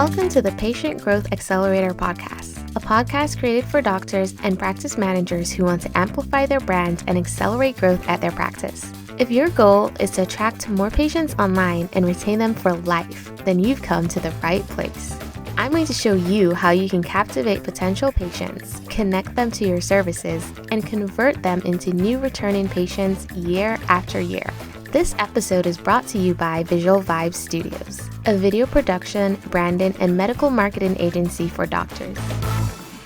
Welcome to the Patient Growth Accelerator podcast, a podcast created for doctors and practice managers who want to amplify their brand and accelerate growth at their practice. If your goal is to attract more patients online and retain them for life, then you've come to the right place. I'm going to show you how you can captivate potential patients, connect them to your services, and convert them into new returning patients year after year. This episode is brought to you by Vybz Studios, a video production, branding, and medical marketing agency for doctors.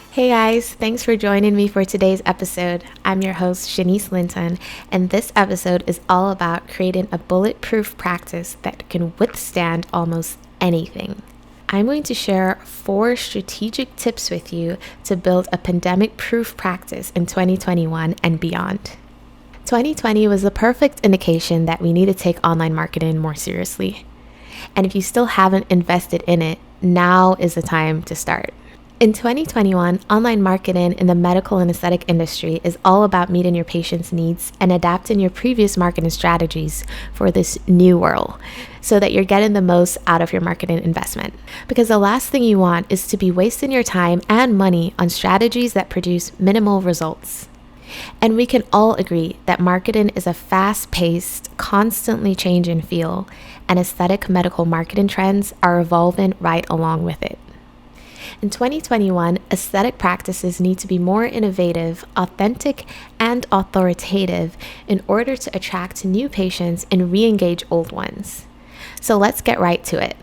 Hey guys, thanks for joining me for today's episode. I'm your host, Shanice Linton, and this episode is all about creating a bulletproof practice that can withstand almost anything. I'm going to share 4 strategic tips with you to build a pandemic-proof practice in 2021 and beyond. 2020 was the perfect indication that we need to take online marketing more seriously. And if you still haven't invested in it, now is the time to start. In 2021, online marketing in the medical and aesthetic industry is all about meeting your patients' needs and adapting your previous marketing strategies for this new world so that you're getting the most out of your marketing investment. Because the last thing you want is to be wasting your time and money on strategies that produce minimal results. And we can all agree that marketing is a fast-paced, constantly changing field, and aesthetic medical marketing trends are evolving right along with it. In 2021, aesthetic practices need to be more innovative, authentic, and authoritative in order to attract new patients and re-engage old ones. So let's get right to it.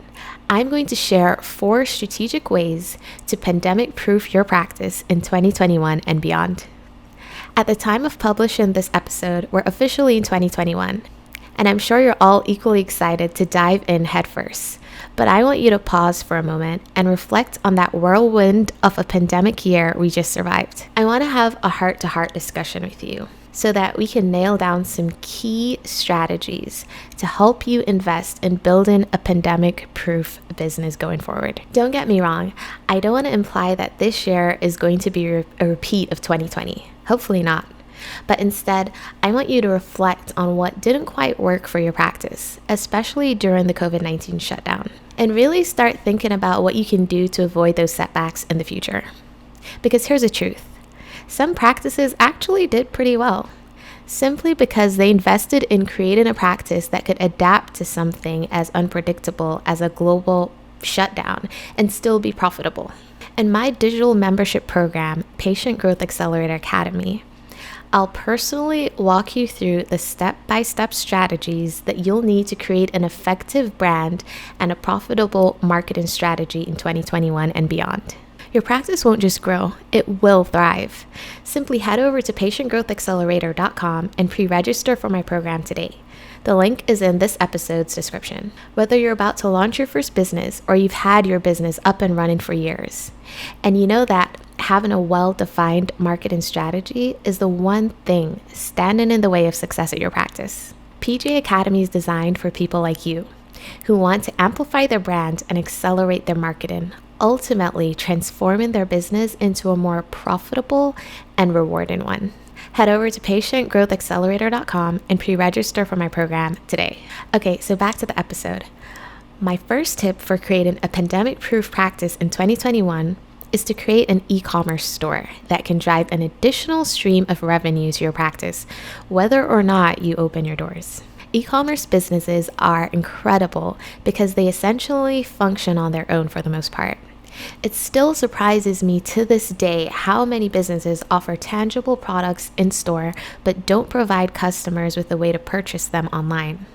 I'm going to share 4 strategic ways to pandemic-proof your practice in 2021 and beyond. At the time of publishing this episode, we're officially in 2021, and I'm sure you're all equally excited to dive in headfirst. But I want you to pause for a moment and reflect on that whirlwind of a pandemic year we just survived. I want to have a heart-to-heart discussion with you so that we can nail down some key strategies to help you invest in building a pandemic-proof business going forward. Don't get me wrong, I don't want to imply that this year is going to be a repeat of 2020. Hopefully not. But instead, I want you to reflect on what didn't quite work for your practice, especially during the COVID-19 shutdown, and really start thinking about what you can do to avoid those setbacks in the future. Because here's the truth. Some practices actually did pretty well, simply because they invested in creating a practice that could adapt to something as unpredictable as a global shutdown and still be profitable. In my digital membership program, Patient Growth Accelerator Academy, I'll personally walk you through the step-by-step strategies that you'll need to create an effective brand and a profitable marketing strategy in 2021 and beyond. Your practice won't just grow, it will thrive. Simply head over to patientgrowthaccelerator.com and pre-register for my program today. The link is in this episode's description. Whether you're about to launch your first business or you've had your business up and running for years, and you know that having a well-defined marketing strategy is the one thing standing in the way of success at your practice. PGA Academy is designed for people like you who want to amplify their brand and accelerate their marketing, ultimately transforming their business into a more profitable and rewarding one. Head over to patientgrowthaccelerator.com and pre-register for my program today. Okay, so back to the episode. My first tip for creating a pandemic-proof practice in 2021 is to create an e-commerce store that can drive an additional stream of revenue to your practice, whether or not you open your doors. E-commerce businesses are incredible because they essentially function on their own for the most part. It still surprises me to this day how many businesses offer tangible products in store but don't provide customers with a way to purchase them online.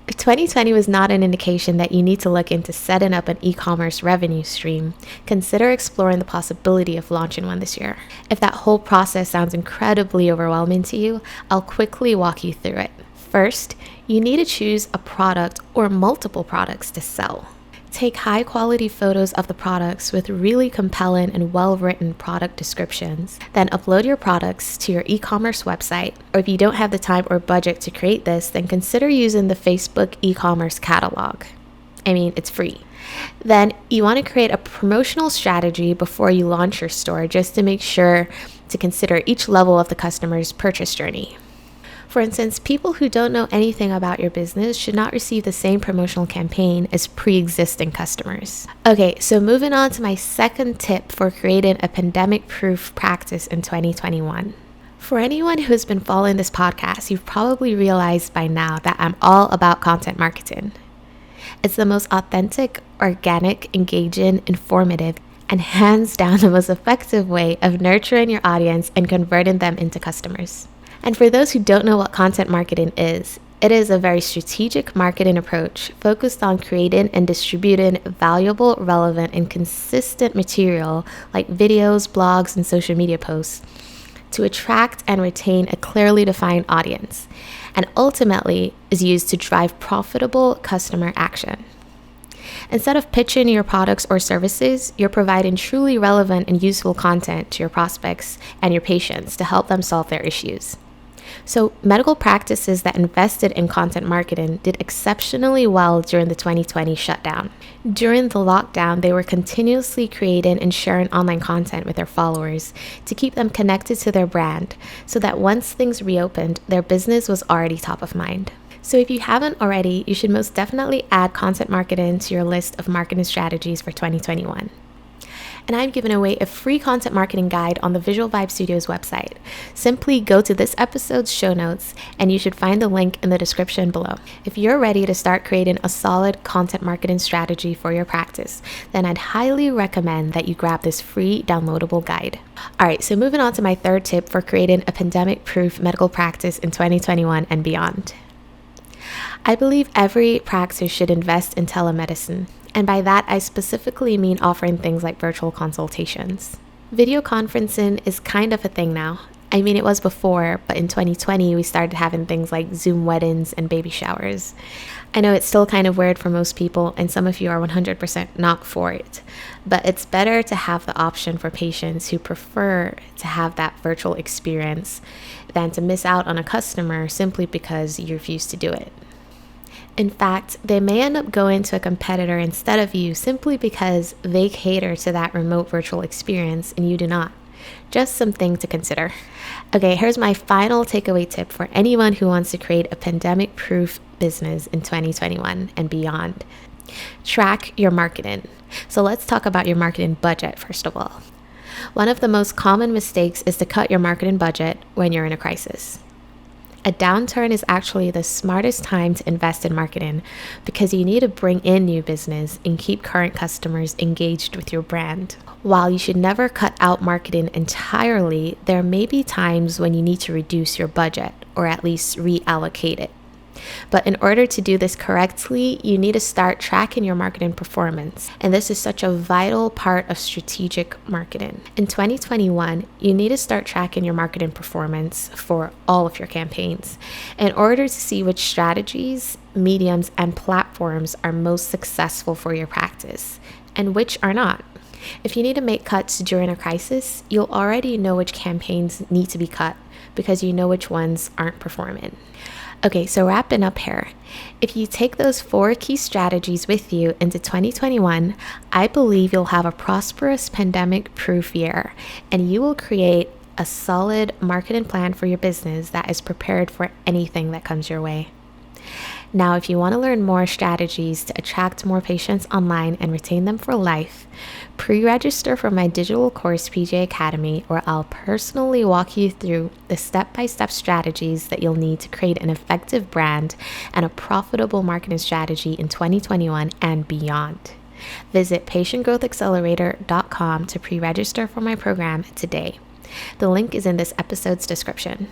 2020 was not an indication that you need to look into setting up an e-commerce revenue stream. Consider exploring the possibility of launching one this year. If that whole process sounds incredibly overwhelming to you, I'll quickly walk you through it. First, you need to choose a product or multiple products to sell. Take high-quality photos of the products with really compelling and well-written product descriptions. Then upload your products to your e-commerce website. Or if you don't have the time or budget to create this, then consider using the Facebook e-commerce catalog. It's free. Then you want to create a promotional strategy before you launch your store just to make sure to consider each level of the customer's purchase journey. For instance, people who don't know anything about your business should not receive the same promotional campaign as pre-existing customers. Okay, so moving on to my second tip for creating a pandemic-proof practice in 2021. For anyone who has been following this podcast, you've probably realized by now that I'm all about content marketing. It's the most authentic, organic, engaging, informative, and hands down the most effective way of nurturing your audience and converting them into customers. And for those who don't know what content marketing is, it is a very strategic marketing approach focused on creating and distributing valuable, relevant, and consistent material like videos, blogs, and social media posts to attract and retain a clearly defined audience, and ultimately is used to drive profitable customer action. Instead of pitching your products or services, you're providing truly relevant and useful content to your prospects and your patients to help them solve their issues. So medical practices that invested in content marketing did exceptionally well during the 2020 shutdown. During the lockdown, they were continuously creating and sharing online content with their followers to keep them connected to their brand, so that once things reopened, their business was already top of mind. So if you haven't already, you should most definitely add content marketing to your list of marketing strategies for 2021. And I'm giving away a free content marketing guide on the Visual Vybz Studios website. Simply go to this episode's show notes and you should find the link in the description below. If you're ready to start creating a solid content marketing strategy for your practice, then I'd highly recommend that you grab this free downloadable guide. All right, so moving on to my third tip for creating a pandemic-proof medical practice in 2021 and beyond. I believe every practice should invest in telemedicine. And by that, I specifically mean offering things like virtual consultations. Video conferencing is kind of a thing now. I mean, it was before, but in 2020, we started having things like Zoom weddings and baby showers. I know it's still kind of weird for most people, and some of you are 100% not for it. But it's better to have the option for patients who prefer to have that virtual experience than to miss out on a customer simply because you refuse to do it. In fact, they may end up going to a competitor instead of you simply because they cater to that remote virtual experience and you do not. Just something to consider. Okay, here's my final takeaway tip for anyone who wants to create a pandemic-proof business in 2021 and beyond. Track your marketing. So let's talk about your marketing budget first of all. One of the most common mistakes is to cut your marketing budget when you're in a crisis. A downturn is actually the smartest time to invest in marketing because you need to bring in new business and keep current customers engaged with your brand. While you should never cut out marketing entirely, there may be times when you need to reduce your budget or at least reallocate it. But in order to do this correctly, you need to start tracking your marketing performance. And this is such a vital part of strategic marketing. In 2021, you need to start tracking your marketing performance for all of your campaigns in order to see which strategies, mediums, and platforms are most successful for your practice and which are not. If you need to make cuts during a crisis, you'll already know which campaigns need to be cut because you know which ones aren't performing. Okay, so wrapping up here. If you take those 4 key strategies with you into 2021, I believe you'll have a prosperous pandemic-proof year, and you will create a solid marketing plan for your business that is prepared for anything that comes your way. Now, if you want to learn more strategies to attract more patients online and retain them for life, pre-register for my digital course, PGA Academy, where I'll personally walk you through the step-by-step strategies that you'll need to create an effective brand and a profitable marketing strategy in 2021 and beyond. Visit patientgrowthaccelerator.com to pre-register for my program today. The link is in this episode's description.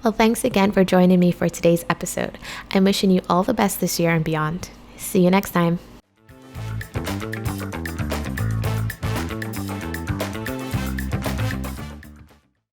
Well, thanks again for joining me for today's episode. I'm wishing you all the best this year and beyond. See you next time.